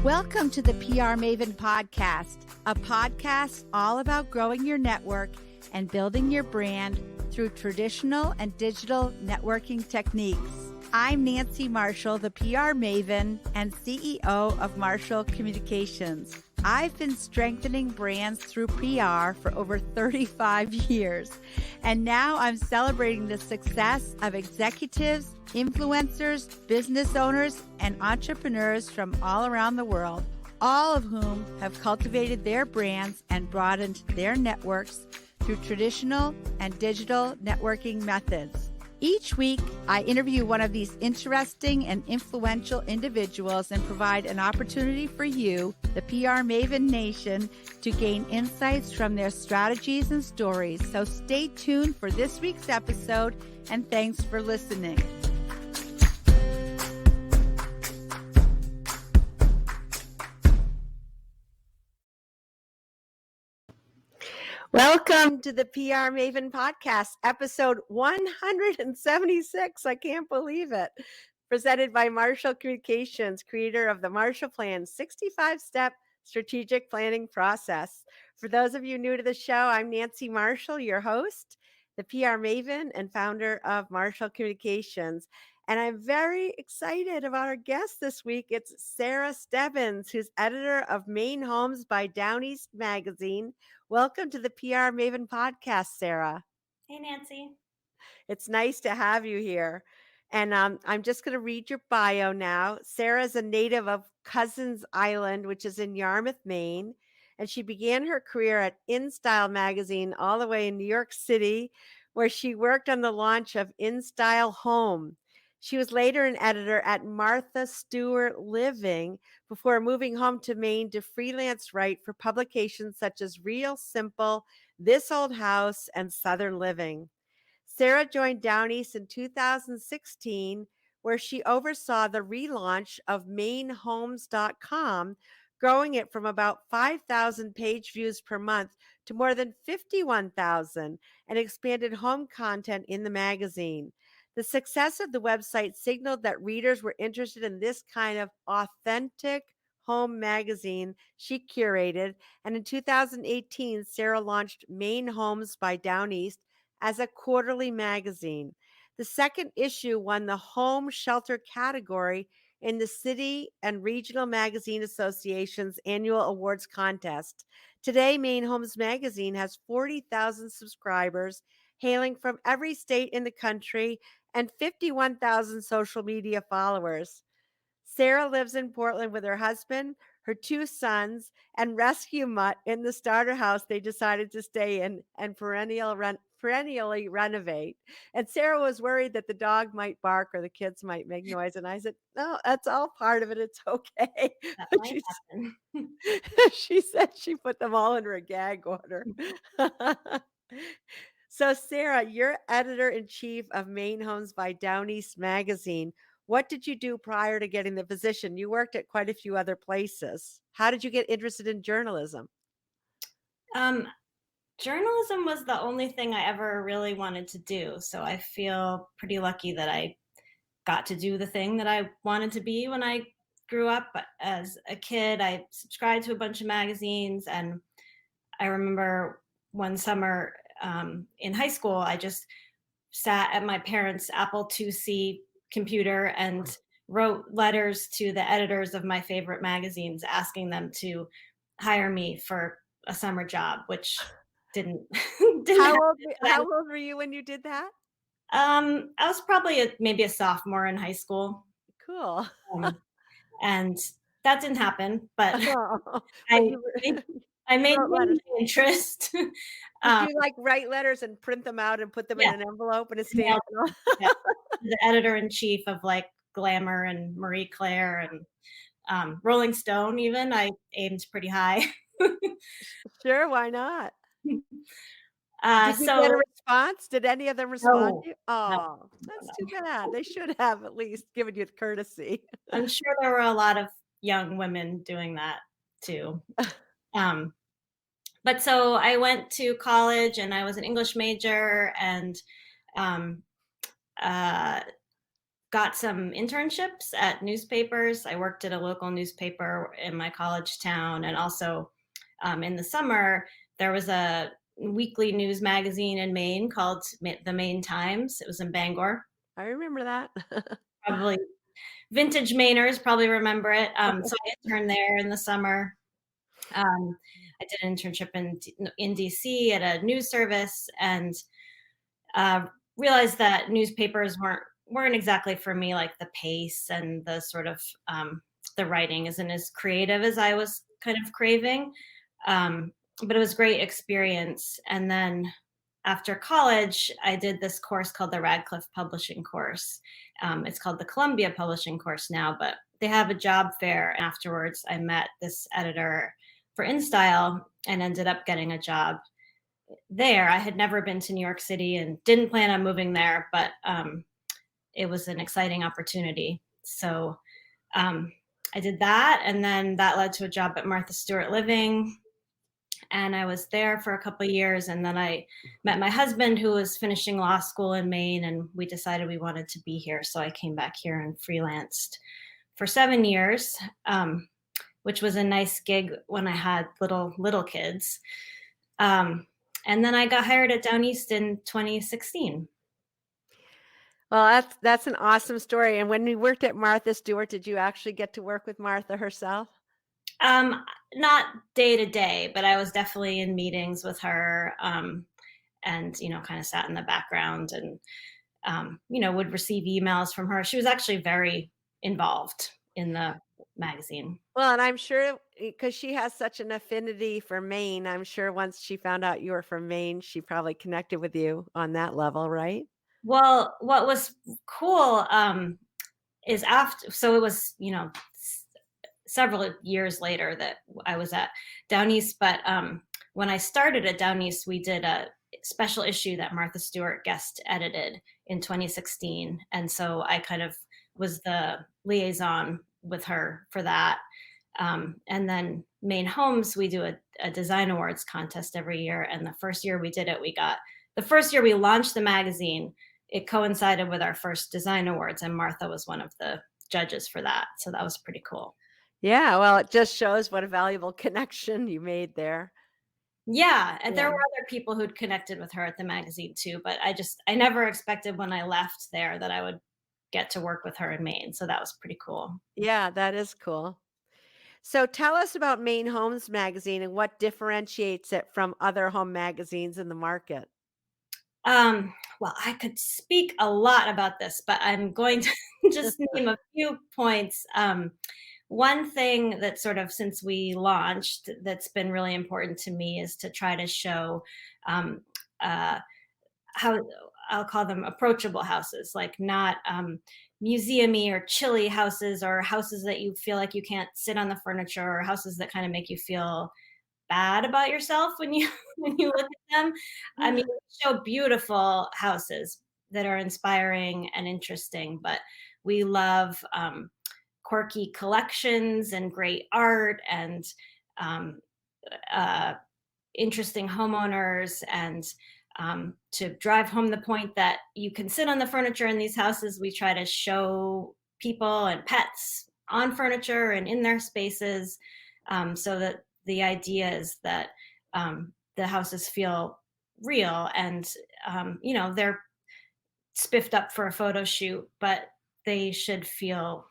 Welcome to the PR Maven Podcast, a podcast all about growing your network and building your brand through traditional and digital networking techniques. I'm Nancy Marshall, the PR Maven and CEO of Marshall Communications. I've been strengthening brands through PR for over 35 years, and now I'm celebrating the success of executives, influencers, business owners, and entrepreneurs from all around the world, all of whom have cultivated their brands and broadened their networks through traditional and digital networking methods. Each week, I interview one of these interesting and influential individuals and provide an opportunity for you, the PR Maven Nation, to gain insights from their strategies and stories. So stay tuned for this week's episode, and thanks for listening. Welcome to the PR Maven Podcast, episode 176. I can't believe it. Presented by Marshall Communications, creator of the Marshall Plan 65-step strategic planning process. For those of you new to the show, I'm Nancy Marshall, your host, the PR Maven and founder of Marshall Communications. And I'm very excited about our guest this week. It's Sarah Stebbins, who's editor of Maine Homes by Down East Magazine. Welcome to the PR Maven Podcast, Sarah. Hey, Nancy. It's nice to have you here. And I'm just going to read your bio now. Sarah is a native of Cousins Island, which is in Yarmouth, Maine. And she began her career at InStyle magazine all the way in New York City, where she worked on the launch of InStyle Home. She was later an editor at Martha Stewart Living before moving home to Maine to freelance write for publications such as Real Simple, This Old House, and Southern Living. Sarah joined Down East in 2016, where she oversaw the relaunch of MaineHomes.com, growing it from about 5,000 page views per month to more than 51,000, and expanded home content in the magazine. The success of the website signaled that readers were interested in this kind of authentic home magazine she curated, and in 2018, Sarah launched Maine Homes by Down East as a quarterly magazine. The second issue won the Home Shelter category in the City and Regional Magazine Association's annual awards contest. Today, Maine Homes magazine has 40,000 subscribers, hailing from every state in the country, and 51,000 social media followers. Sarah lives in Portland with her husband, her two sons, and rescue mutt in the starter house they decided to stay in and perennially renovate. And Sarah was worried that the dog might bark or the kids might make noise. And I said, no, that's all part of it. It's okay. That might happen. She said she put them all under a gag order. So, Sarah, you're editor-in-chief of Maine Homes by Down East Magazine. What did you do prior to getting the position? You worked at quite a few other places. How did you get interested in journalism? Journalism was the only thing I ever really wanted to do. So I feel pretty lucky that I got to do the thing that I wanted to be when I grew up. As a kid, I subscribed to a bunch of magazines, and I remember one summer in high school, I just sat at my parents' Apple IIc computer and wrote letters to the editors of my favorite magazines, asking them to hire me for a summer job, which didn't How old were you when you did that? I was probably maybe a sophomore in high school. Cool. And that didn't happen, but Oh, I made letters. Interest. Did you like write letters and print them out and put them in an envelope and a stamp? Yeah. The editor-in-chief of like Glamour and Marie Claire and Rolling Stone even. I aimed pretty high. Sure, why not? Did you so get a response? Did any of them respond no, to you? Oh, that's too bad. They should have at least given you the courtesy. I'm sure there were a lot of young women doing that too. But so I went to college and I was an English major, and got some internships at newspapers. I worked at a local newspaper in my college town, and also in the summer, there was a weekly news magazine in Maine called the Maine Times. It was in Bangor. I remember that. Probably vintage Mainers probably remember it. So I interned there in the summer. I did an internship in DC at a news service, and uh, realized that newspapers weren't exactly for me. Like the pace and the sort of the writing isn't as creative as I was kind of craving. Um, but it was a great experience. And then after college, I did this course called the Radcliffe Publishing course. It's called the Columbia Publishing course now, but they have a job fair. Afterwards, I met this editor for InStyle and ended up getting a job there. I had never been to New York City and didn't plan on moving there, but it was an exciting opportunity. So um, I did that, and then that led to a job at Martha Stewart Living, and I was there for a couple of years, and then I met my husband, who was finishing law school in Maine, and we decided we wanted to be here. So I came back here and freelanced for 7 years, which was a nice gig when I had little kids. And then I got hired at Down East in 2016. Well, that's an awesome story. And when you worked at Martha Stewart, did you actually get to work with Martha herself? Not day to day, but I was definitely in meetings with her, and kind of sat in the background and would receive emails from her. She was actually very involved in the magazine. Well, and I'm sure because she has such an affinity for Maine, I'm sure once she found out you were from Maine, she probably connected with you on that level, right? Well, what was cool is after, so it was, several years later that I was at Down East. But when I started at Down East, we did a special issue that Martha Stewart guest edited in 2016. And so I kind of was the liaison with her for that. And then Maine Homes, we do a design awards contest every year. And the first year we did it, the first year we launched the magazine, it coincided with our first design awards, and Martha was one of the judges for that. So that was pretty cool. Yeah, well, it just shows what a valuable connection you made there. Yeah, and there Yeah. were other people who'd connected with her at the magazine too, but I never expected when I left there that I would get to work with her in Maine. So that was pretty cool. Yeah, that is cool. So tell us about Maine Homes magazine and what differentiates it from other home magazines in the market. Well, I could speak a lot about this, but I'm going to just name a few points. One thing that sort of since we launched that's been really important to me is to try to show um, uh, how I'll call them approachable houses, like not museumy or chilly houses, or houses that you feel like you can't sit on the furniture, or houses that kind of make you feel bad about yourself when you when you look at them. I mean, we show beautiful houses that are inspiring and interesting, but we love quirky collections and great art and um, uh, interesting homeowners, and to drive home the point that you can sit on the furniture in these houses, we try to show people and pets on furniture and in their spaces, so that the idea is that the houses feel real, and they're spiffed up for a photo shoot, but they should feel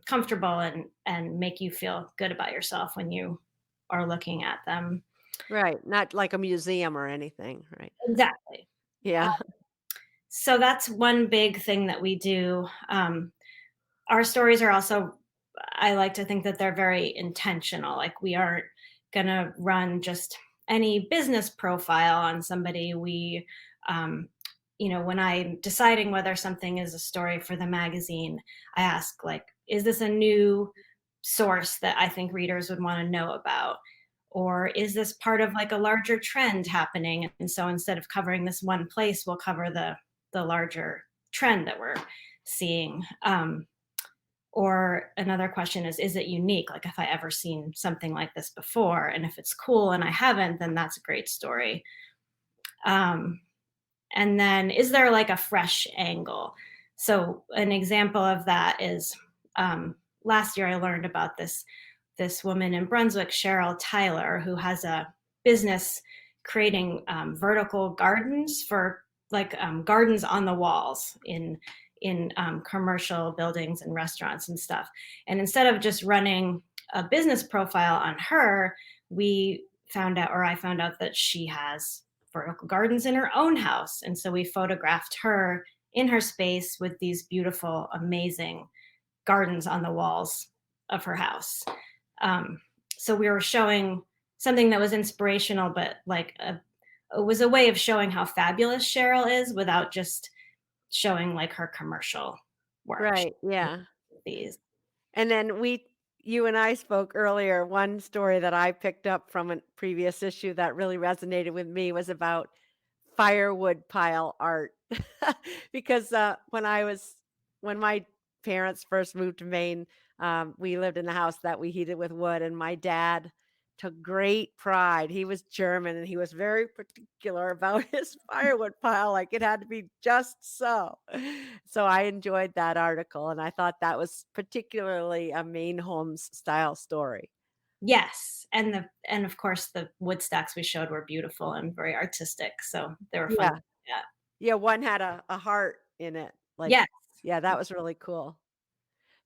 comfortable and make you feel good about yourself when you are looking at them. Right, not like a museum or anything, right? Exactly. Yeah. So that's one big thing that we do. Our stories are also, I like to think that they're very intentional. Like we aren't going to run just any business profile on somebody. Um, when I'm deciding whether something is a story for the magazine, I ask, like, is this a new source that I think readers would want to know about? Or is this part of like a larger trend happening? And so instead of covering this one place, we'll cover the larger trend that we're seeing. Or another question is it unique? Like, if I ever seen something like this before, and if it's cool and I haven't, then that's a great story. And then is there like a fresh angle? So an example of that is, um, last year I learned about this woman in Brunswick, Cheryl Tyler, who has a business creating vertical gardens for like gardens on the walls in commercial buildings and restaurants and stuff. And instead of just running a business profile on her, we found out, or I found out, that she has vertical gardens in her own house. And so we photographed her in her space with these beautiful, amazing gardens on the walls of her house. Um, so we were showing something that was inspirational, but it was a way of showing how fabulous Cheryl is without just showing like her commercial work. Right, yeah. These. And then you and I spoke earlier. One story that I picked up from a previous issue that really resonated with me was about firewood pile art. Because when my parents first moved to Maine, we lived in a house that we heated with wood, and my dad took great pride. He was German and he was very particular about his firewood pile, like it had to be just so. So I enjoyed that article and I thought that was particularly a Maine Homes style story. Yes, and of course the wood stacks we showed were beautiful and very artistic, so they were fun. Yeah. Yeah. Yeah, one had a heart in it. Like, Yes. yeah, that was really cool.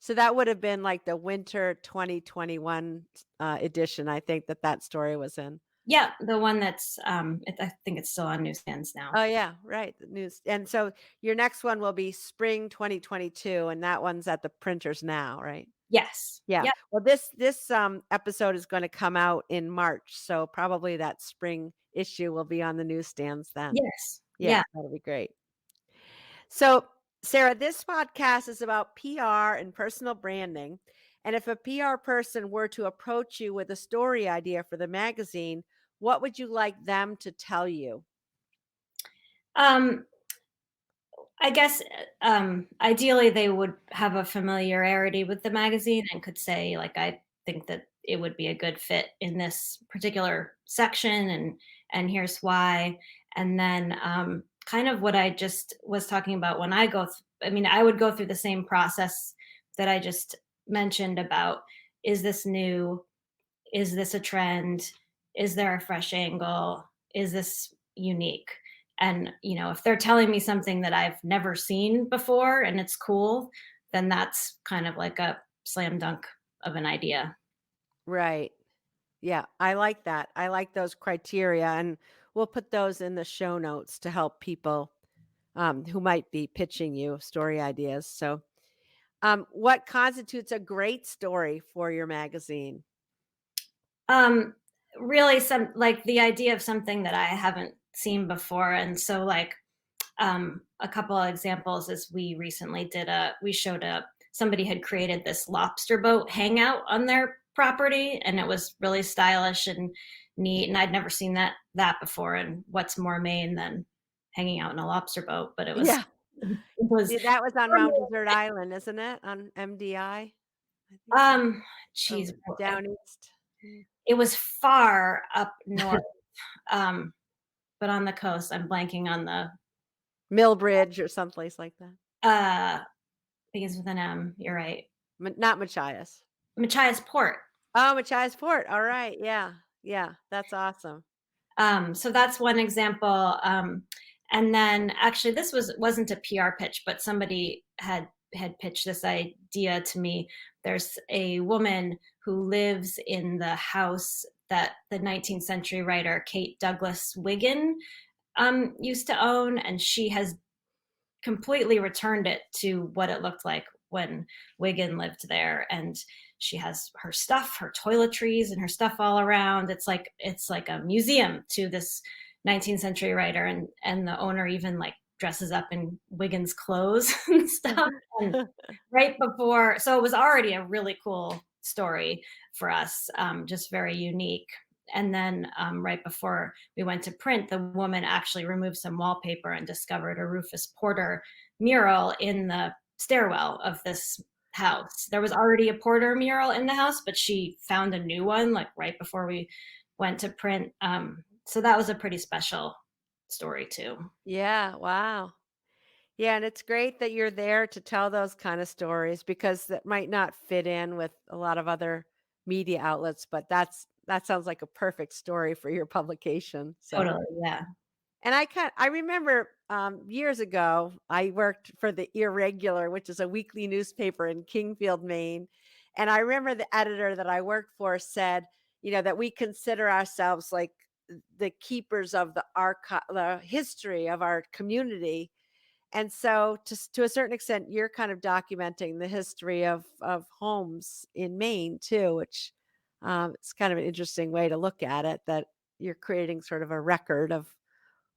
So that would have been like the winter 2021 edition, I think that story was in. Yeah, the one that's I think it's still on newsstands now. Oh, yeah, right, the news and so your next one will be spring 2022, and that one's at the printers now, right? Yes. Yeah. Yep. Well, this episode is gonna come out in March, so probably that spring issue will be on the newsstands then. Yes. Yeah, Yeah. that'll be great. So, Sarah, this podcast is about PR and personal branding. And if a PR person were to approach you with a story idea for the magazine, what would you like them to tell you? Um, I guess, ideally, they would have a familiarity with the magazine and could say, like, "I think that it would be a good fit in this particular section, and here's why." And then, kind of what I just was talking about when I mean, I would go through the same process that I just mentioned about, is this new? Is this a trend? Is there a fresh angle? Is this unique? And, if they're telling me something that I've never seen before and it's cool, then that's kind of like a slam dunk of an idea. Right. Yeah, I like that. I like those criteria, and we'll put those in the show notes to help people who might be pitching you story ideas. So, what constitutes a great story for your magazine? Um, Really, some like the idea of something that I haven't seen before. And so, like, a couple of examples is we showed somebody had created this lobster boat hangout on their property, and it was really stylish and neat, and I'd never seen that before. And what's more Maine than hanging out in a lobster boat? But Yeah. it was Yeah, that was on Mount Desert Island, isn't it? On MDI, I think, um or geez, down east. Mm. it was far up north, um but on the coast. I'm blanking on the Millbridge or someplace like that. begins with an M. You're right. Not Machias. Machias Port. Oh, Machias Fort, alright, yeah, yeah, that's awesome. So that's one example. And then actually, wasn't a PR pitch, but somebody had pitched this idea to me. There's a woman who lives in the house that the 19th century writer Kate Douglas Wiggin used to own, and she has completely returned it to what it looked like when Wiggin lived there. And she has her stuff, her toiletries, and her stuff all around. It's like a museum to this 19th century writer, and the owner even like dresses up in Wiggins clothes and stuff. And right before, so it was already a really cool story for us, just very unique. And then right before we went to print, the woman actually removed some wallpaper and discovered a Rufus Porter mural in the stairwell of this house. There was already a Porter mural in the house, but she found a new one like right before we went to print. So that was a pretty special story too. Yeah, wow. Yeah, and it's great that you're there to tell those kind of stories because that might not fit in with a lot of other media outlets, but that sounds like a perfect story for your publication. So, Totally, yeah. and I remember years ago I worked for the Irregular, which is a weekly newspaper in Kingfield, Maine, and I remember the editor that I worked for said, that we consider ourselves like the keepers of the history of our community, and so to a certain extent, you're kind of documenting the history of homes in Maine too, which it's kind of an interesting way to look at it, that you're creating sort of a record of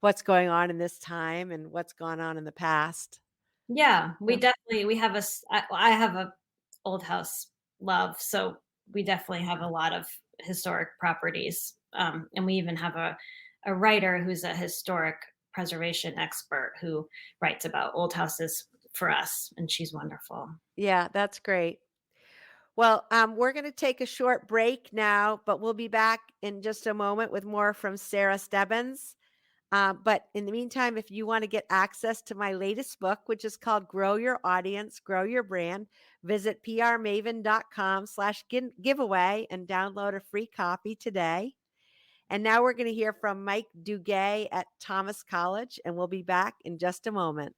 what's going on in this time and what's gone on in the past. Yeah, we So, definitely we have I have a old house love, so we definitely have a lot of historic properties, and we even have a writer who's a historic preservation expert who writes about old houses for us, and she's wonderful. yeah, that's great. Well, we're going to take a short break now, but we'll be back in just a moment with more from Sarah Stebbins. But in the meantime, if you want to get access to my latest book, which is called Grow Your Audience, Grow Your Brand, visit prmaven.com/giveaway and download a free copy today. And now we're going to hear from Mike Duguay at Thomas College, and we'll be back in just a moment.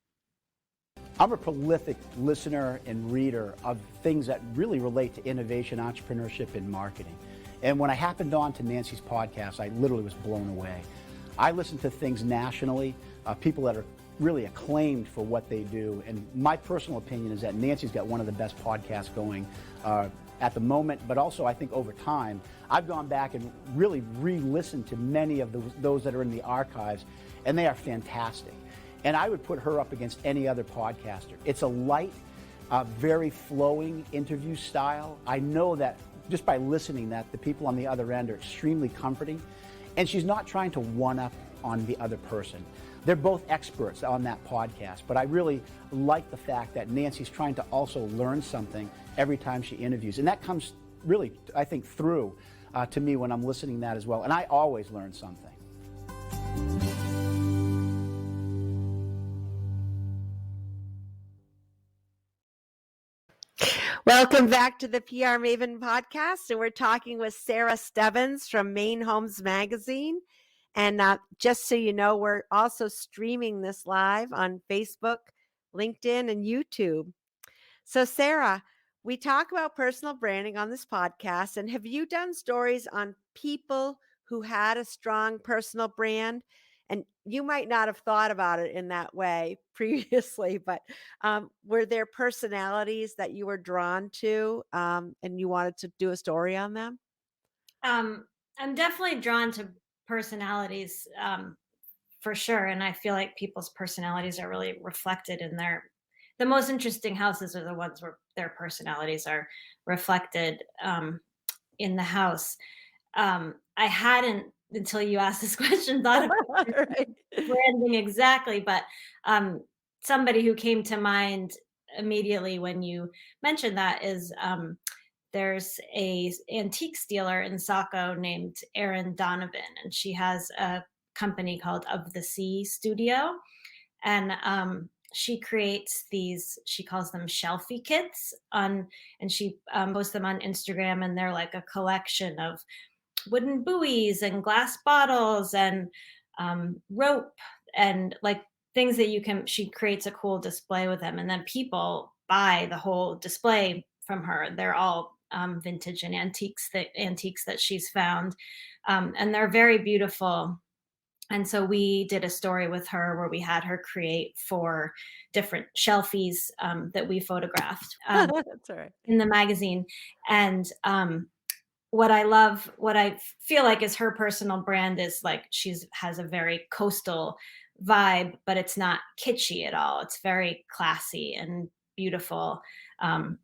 I'm a prolific listener and reader of things that really relate to innovation, entrepreneurship, and marketing. And when I happened on to Nancy's podcast, I literally was blown away. I listen to things nationally, people that are really acclaimed for what they do. And my personal opinion is that Nancy's got one of the best podcasts going at the moment, but also I think over time. I've gone back and really re-listened to many of those that are in the archives, and they are fantastic. And I would put her up against any other podcaster. It's a light, very flowing interview style. I know that just by listening that the people on the other end are extremely comforting. And she's not trying to one-up on the other person. They're both experts on that podcast. But I really like the fact that Nancy's trying to also learn something every time she interviews. And that comes really, I think, through to me when I'm listening to that as well. And I always learn something. Welcome back to the PR Maven podcast. And we're talking with Sarah Stebbins from Maine Homes magazine. And just so you know, we're also streaming this live on Facebook, LinkedIn, and YouTube. So, Sarah, we talk about personal branding on this podcast. And have you done stories on people who had a strong personal brand? And you might not have thought about it in that way previously, but were there personalities that you were drawn to and you wanted to do a story on them? Um, I'm definitely drawn to personalities, for sure, and I feel like people's personalities are really reflected in the most interesting houses are the ones where their personalities are reflected, in the house. I hadn't, until you asked this question, thought of Right. branding exactly, but somebody who came to mind immediately when you mentioned that is there's a antiques dealer in Saco named Erin Donovan, and she has a company called Of the Sea Studio, and she creates these. She calls them shelfie kits and she posts them on Instagram, and they're like a collection of wooden buoys and glass bottles and rope and like things that you can. She creates a cool display with them, and then people buy the whole display from her. They're all vintage and antiques that she's found, and they're very beautiful. And so we did a story with her where we had her create 4 different shelfies that we photographed That's all right. in the magazine. And what I love, what I feel like is her personal brand is like she's has a very coastal vibe, but it's not kitschy at all. It's very classy and beautiful. And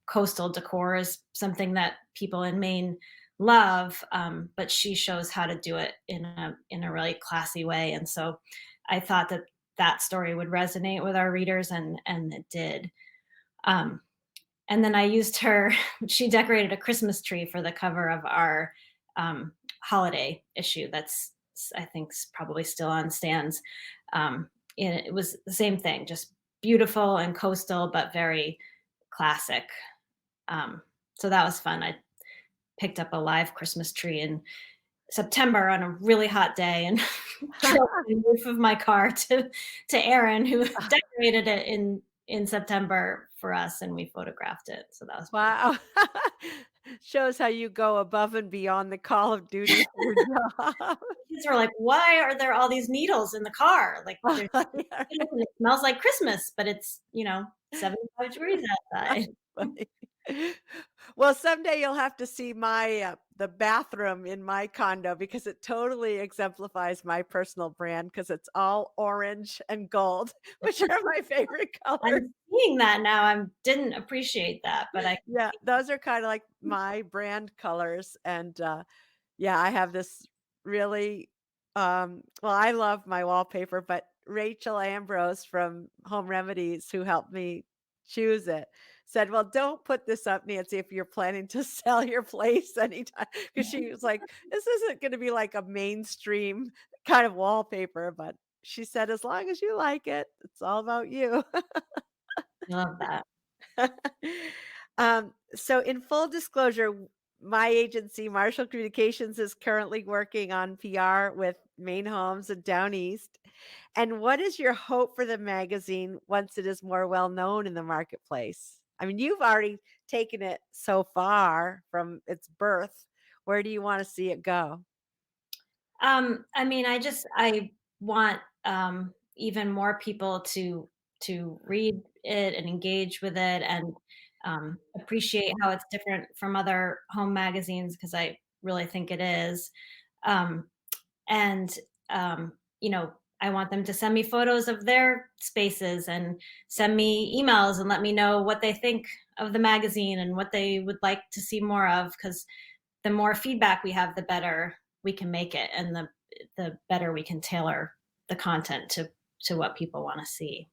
coastal decor is something that people in Maine love, but she shows how to do it in a really classy way. And so I thought that that story would resonate with our readers, and it did. Um, and then I used her. She decorated a Christmas tree for the cover of our holiday issue. That's I think probably still on stands it was the same thing, just beautiful and coastal, but very classic. Um, so that was fun. I picked up a live Christmas tree in September on a really hot day and drove the roof of my car to Aaron, who decorated it in September for us, and we photographed it. So that was pretty. Wow. Shows how you go above and beyond the call of duty for your job. Kids were like, "Why are there all these needles in the car? Like, there's Yeah, needles and it smells like Christmas, but it's 75 degrees outside." funny. Well, someday you'll have to see my the bathroom in my condo because it totally exemplifies my personal brand because it's all orange and gold, which are my favorite colors. I'm seeing that now. I didn't appreciate that, but I Yeah, those are kind of like my brand colors. And yeah, I have this really well, I love my wallpaper, but Rachel Ambrose from Home Remedies, who helped me choose it, said, "Well, don't put this up, Nancy, if you're planning to sell your place anytime." Because she was like, "This isn't going to be like a mainstream kind of wallpaper," but she said, "As long as you like it, it's all about you." love that. So in full disclosure, my agency, Marshall Communications, is currently working on PR with Maine Homes and Down East. And what is your hope for the magazine once it is more well known in the marketplace? I mean, you've already taken it so far from its birth. Where do you want to see it go? I mean, I want even more people to read it and engage with it and appreciate how it's different from other home magazines because I really think it is. Um, and you know, I want them to send me photos of their spaces and send me emails and let me know what they think of the magazine and what they would like to see more of because the more feedback we have, the better we can make it, and the better we can tailor the content to what people want to see.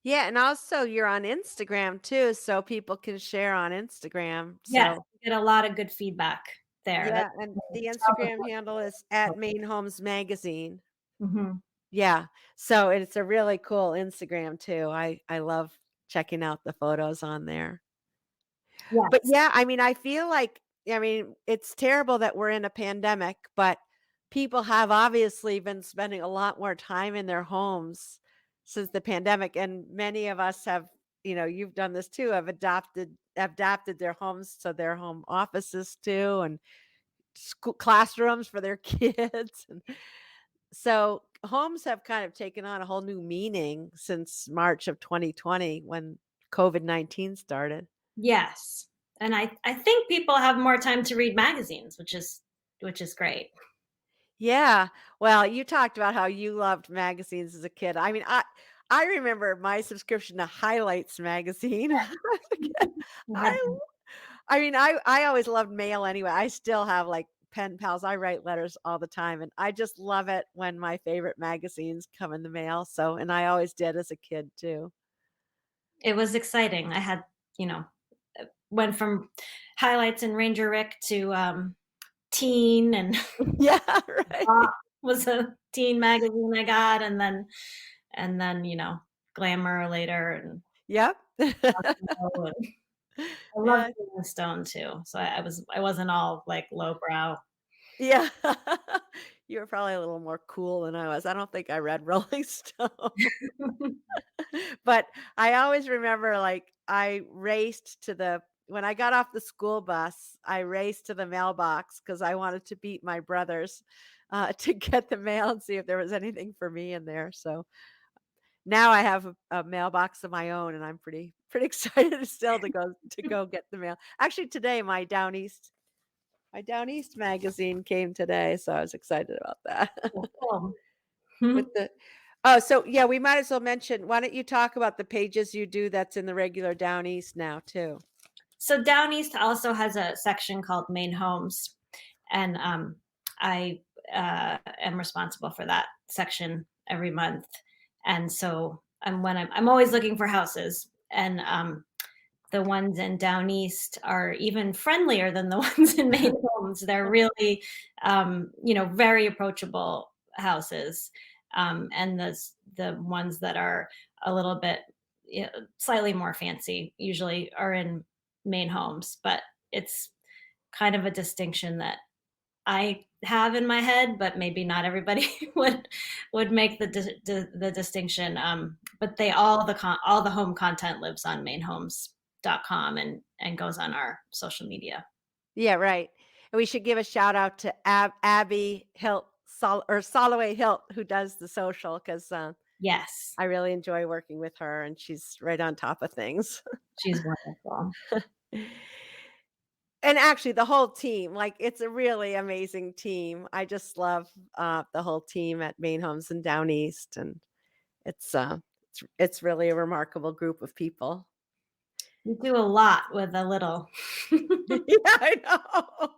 Yeah, and also you're on Instagram too, so people can share on Instagram. Yes, So we get a lot of good feedback there. yeah, and the Instagram handle is at Maine Homes Magazine. Mhm. Yeah. So it's a really cool Instagram too. I love checking out the photos on there. But Yes. yeah, I mean, I feel like I mean, it's terrible that we're in a pandemic, but people have obviously been spending a lot more time in their homes since the pandemic, and many of us have, you've done this too, have adapted their homes to their home offices too, and school classrooms for their kids. And so homes have kind of taken on a whole new meaning since March of 2020 when COVID-19 started. Yes. And I think people have more time to read magazines, which is great. Yeah. Well, you talked about how you loved magazines as a kid. I mean, I remember my subscription to Highlights magazine. I had I I mean, I always loved mail anyway. I still have like pen pals. I write letters all the time and I just love it when my favorite magazines come in the mail. So, and I always did as a kid too. it was exciting. I had, you know, went from highlights and Ranger Rick to teen and Yeah, right. was a teen magazine I got and then Glamour later and Yep. and I love Yeah. Rolling Stone too. So I wasn't all like lowbrow. Yeah. You were probably a little more cool than I was. I don't think I read Rolling Stone. But I always remember, like, I raced to the when I got off the school bus, I raced to the mailbox because I wanted to beat my brothers, to get the mail and see if there was anything for me in there. So now I have a mailbox of my own, and I'm pretty excited still to go get the mail. Actually, today my Down East magazine came today, so I was excited about that. Cool. With Mhm. the Oh, so yeah, we might as well mention, why don't you talk about the pages you do that's in the regular Down East now too? So Down East also has a section called Maine Homes, and I am responsible for that section every month. And so I'm always looking for houses, and the ones in Down East are even friendlier than the ones in Maine Homes. They're really, very approachable houses. and the ones that are a little bit, slightly more fancy usually are in Maine Homes. But it's kind of a distinction that I have in my head, but maybe not everybody would make the distinction. But all the home content lives on mainhomes.com and goes on our social media. Yeah, right. And we should give a shout out to Abby Hilt or Soloway Hilt, who does the social, because Yes, I really enjoy working with her, and she's right on top of things. she's wonderful. And actually, the whole team, like, it's a really amazing team. I just love the whole team at Maine Homes and Down East, and it's it's really a remarkable group of people. You do a lot with a little. Yeah, I know.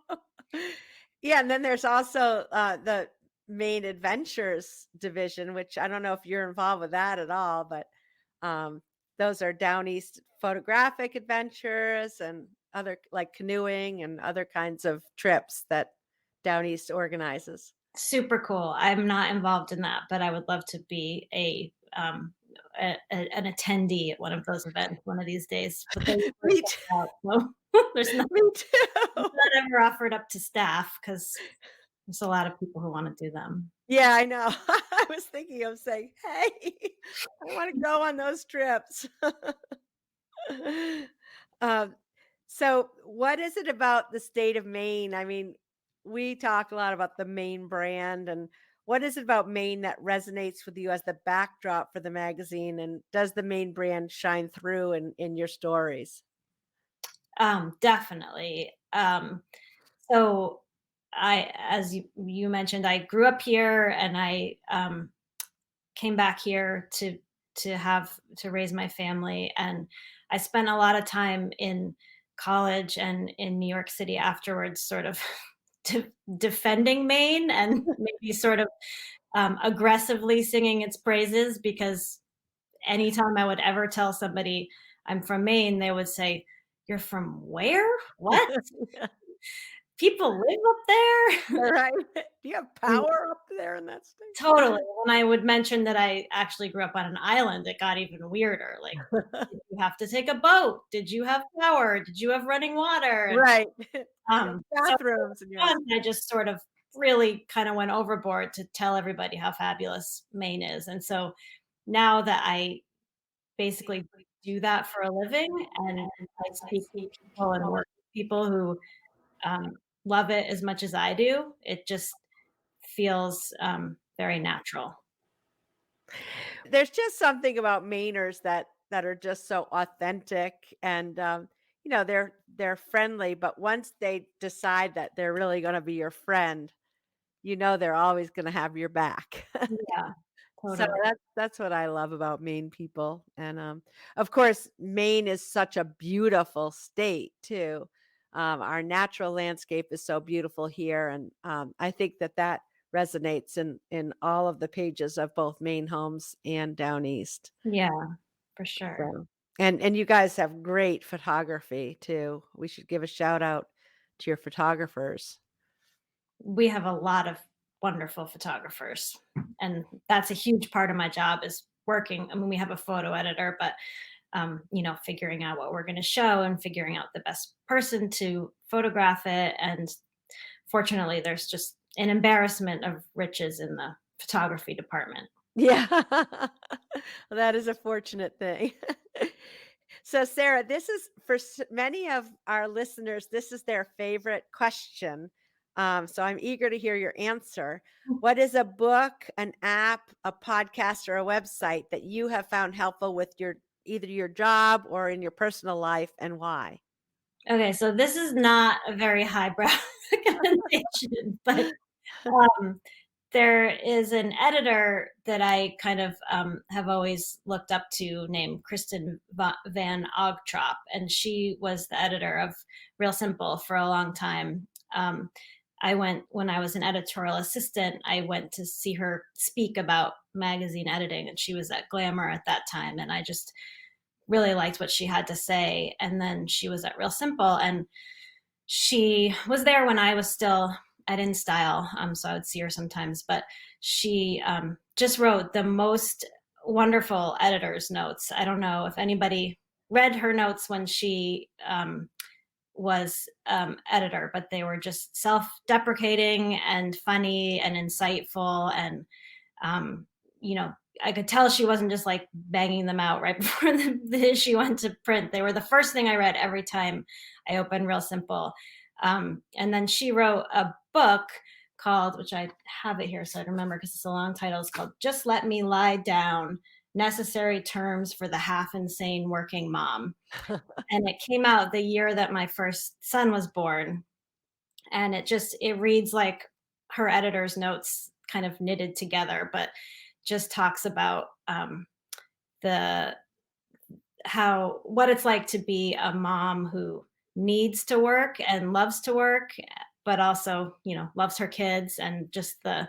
Yeah, and then there's also the Maine Adventures division, which I don't know if you're involved with that at all, but those are down east photographic adventures and other like canoeing and other kinds of trips that down east organizes. Super cool. I'm not involved in that, but I would love to be an attendee at one of those events one of these days. But they usually Me sell too. out, so Me too. not ever offered up to staff because there's a lot of people who want to do them. Yeah, I know. I was thinking of saying, "Hey, I want to go on those trips." Um, so what is it about the state of Maine? I mean, we talk a lot about the Maine brand, and what is it about Maine that resonates with you as the backdrop for the magazine? And does the Maine brand shine through in your stories? Definitely. So as you mentioned, I grew up here, and I came back here to raise my family, and I spent a lot of time in college and in New York City afterwards, sort of defending Maine and maybe sort of aggressively singing its praises, because anytime I would ever tell somebody I'm from Maine, they would say, "You're from where? What? People live up there?" All right. Do you have power up there in that state? Totally. When I would mention that I actually grew up on an island, it got even weirder. Like, did you have to take a boat? Did you have power? Did you have running water? And Right. You have so bathrooms in your I just sort of really kind of went overboard to tell everybody how fabulous Maine is. And so now that I basically do that for a living, and I speak to people and work with people who love it as much as I do, it just feels very natural. There's just something about Mainers that are just so authentic and they're friendly, but once they decide that they're really going to be your friend, they're always going to have your back. Yeah, So totally. that's what I love about Maine people. And of course, Maine is such a beautiful state too. Our natural landscape is so beautiful here, and I think that resonates in all of the pages of both Maine Homes and Down East. Yeah, for sure. So, and you guys have great photography too. We should give a shout out to your photographers. We have a lot of wonderful photographers, and that's a huge part of my job is working. I mean, we have a photo editor, but figuring out what we're going to show and figuring out the best person to photograph it. And fortunately, there's just an embarrassment of riches in the photography department. Yeah. Well, that is a fortunate thing. So, Sarah, this is for many of our listeners, this is their favorite question. So, I'm eager to hear your answer. What is a book, an app, a podcast, or a website that you have found helpful with either your job or in your personal life, and why? Okay, so this is not a very highbrow recommendation, but um, there is an editor that I kind of have always looked up to named Kristen Van Ogtrop, and she was the editor of Real Simple for a long time. When I was an editorial assistant, I went to see her speak about magazine editing, and she was at Glamour at that time, and I just really liked what she had to say. And then she was at Real Simple, and she was there when I was still at InStyle, so I would see her sometimes. But she just wrote the most wonderful editor's notes. I don't know if anybody read her notes when she was editor, but they were just self-deprecating and funny and insightful. And I could tell she wasn't just like banging them out right before the issue went to print. They were the first thing I read every time I opened Real Simple. And then she wrote a book called, which I have it here so I remember because it's a long title. It's called Just Let Me Lie Down, Necessary Terms for the Half Insane Working Mom. And it came out the year that my first son was born. And it reads like her editor's notes kind of knitted together, but just talks about what it's like to be a mom who needs to work and loves to work, but also, loves her kids, and just the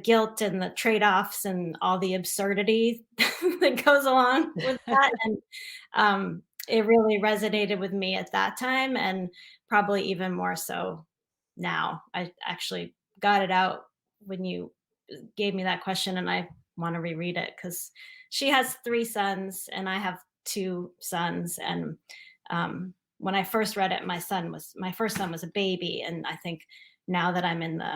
guilt and the trade-offs and all the absurdity that goes along with that. And it really resonated with me at that time, and probably even more so now. I actually got it out when you gave me that question, and I want to reread it because she has 3 sons and I have 2 sons. And when I first read it, my first son was a baby. And I think now that I'm in the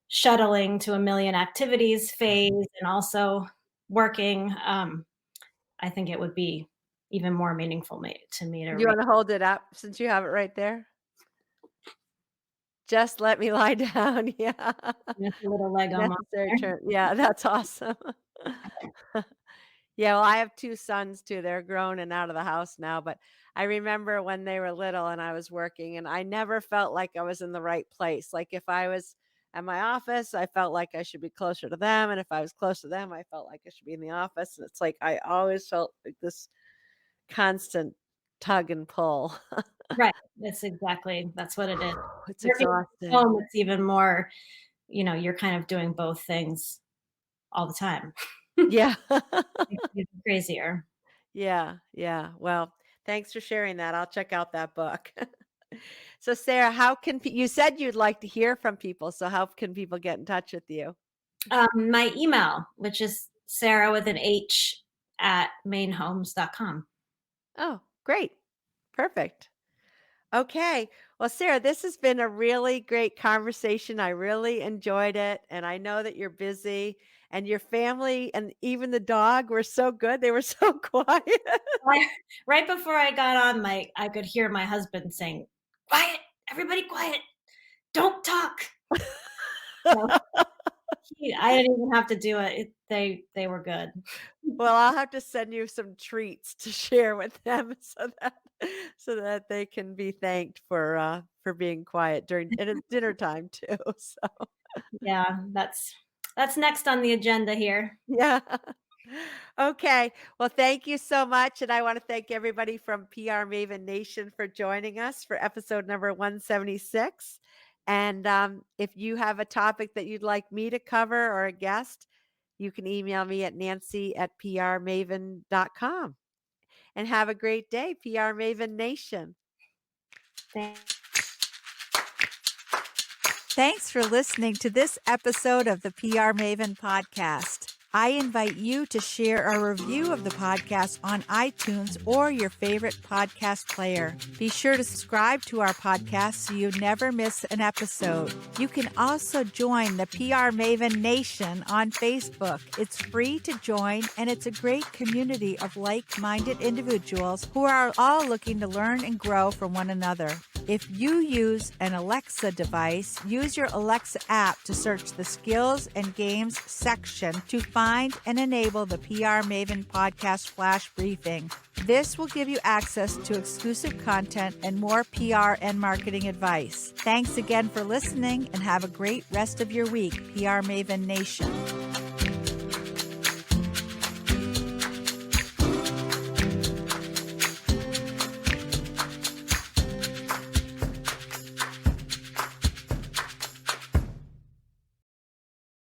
shuttling to a million activities phase and also working, I think it would be even more meaningful to me to You read. want to hold it up since you have it right there? Just let me lie down. Yeah. With a little Lego Necessary monster. term. Yeah, that's awesome. Yeah, well, I have 2 sons too. They're grown and out of the house now, but I remember when they were little and I was working, and I never felt like I was in the right place. Like if I was at my office, I felt like I should be closer to them, and if I was close to them, I felt like I should be in the office. And it's like I always felt like this constant tug and pull. Right. That's what it is. It's Working from exhausting. home, it's even more, you're kind of doing both things all the time. Yeah. It's even crazier. Yeah, yeah. Well, thanks for sharing that. I'll check out that book. So, Sarah, how can you said you'd like to hear from people? So, how can people get in touch with you? My email, which is Sarah with an H at mainehomes.com. Oh, great. Perfect. Okay. Well, Sarah, this has been a really great conversation. I really enjoyed it. And I know that you're busy, and your family and even the dog were so good. They were so quiet. Right before I got on, I could hear my husband saying, "Quiet, everybody quiet. Don't talk." So, I didn't even have to do it. They were good. Well, I'll have to send you some treats to share with them so that they can be thanked for being quiet and it's dinner time too. So Yeah, that's next on the agenda here. yeah. Okay. Well, thank you so much. And I want to thank everybody from PR Maven Nation for joining us for episode number 176. And if you have a topic that you'd like me to cover or a guest, you can email me at nancy@prmaven.com. And have a great day, PR Maven Nation. Thanks for listening to this episode of the PR Maven podcast. I invite you to share a review of the podcast on iTunes or your favorite podcast player. Be sure to subscribe to our podcast so you never miss an episode. You can also join the PR Maven Nation on Facebook. It's free to join, and it's a great community of like-minded individuals who are all looking to learn and grow from one another. If you use an Alexa device, use your Alexa app to search the skills and games section to find and enable the PR Maven podcast flash briefing. This will give you access to exclusive content and more PR and marketing advice. Thanks again for listening, and have a great rest of your week, PR Maven Nation.